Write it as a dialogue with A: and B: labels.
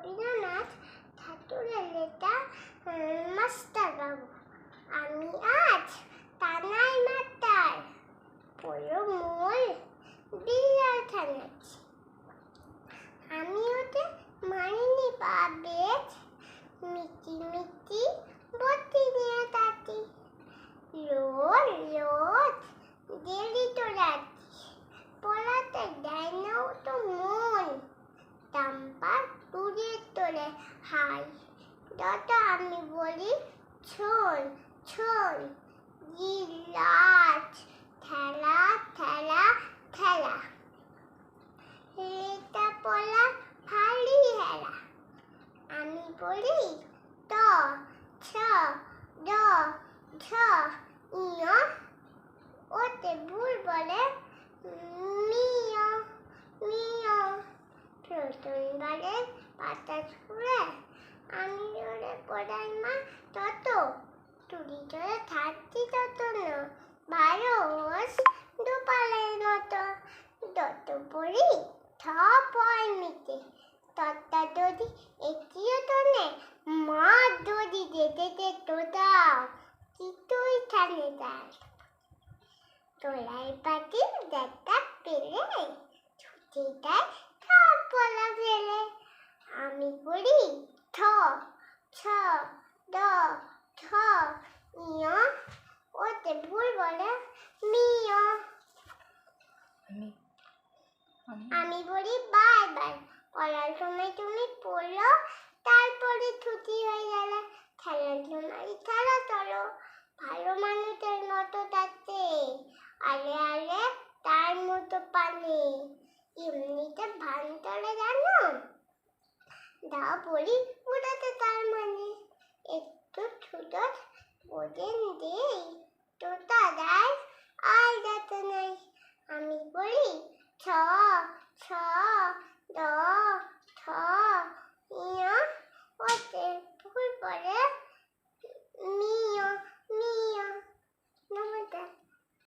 A: রবীন্দ্রনাথ ঠাকুরের লেখা মাস্টার বাবু। আমি আজ টানাই মাত্রায় পড়ো মূল বিড়াল ঠানাচ্ছি। আমি ওতে মারিনি পাবেট, মিটি মিটি বটি নিয়ে তাতি। রোদ রোদ গেলি তো রাত্রি, পড়াতে দেয় না তো মন। টাম্পা তুলে তোলে হাই, যত আমি বলি শোন শোন। গিলাস ঠেলা ঠেলা ঠেলা, লেটা পলা ফালি হেলা। আমি বলি ত ছ দ ঝ ইয়, ওতে ভুল বলে মিয় মিয়। প্রথম বলে পাতা ছুঁড়ে, আমি জোরে পড়াই মা তত। তুলি জোরে থাকছি তত না, ভালো হোস দুপালের মতো। যত পড়ি সব হয় মিটে, তত্তা যদি এটিও তো নে, মা যদি যেতে যেতে দাও কিছুই থানে যায়। তোলাই পাটি দেখা পেলে ছুটে যায় সব বলা ফেলে। আমি পড়ি ঠ ছ দ ঝ ইয়, ওতে ভুল বলে মিয়। আমি বলি বারবার, পড়ার সময় তুমি পড়লো, তারপরে ছুটি হয়ে গেলে খেলার সময় খেলা চলো। ভালো মানুষের মতো থাকতে আলে আলে তার মতো পানি, এমনিতে ভান চলে জানো। দা বলি উড়াতে তার মানে, একটু ছুটো বোঝেন দেই তোতা দেয়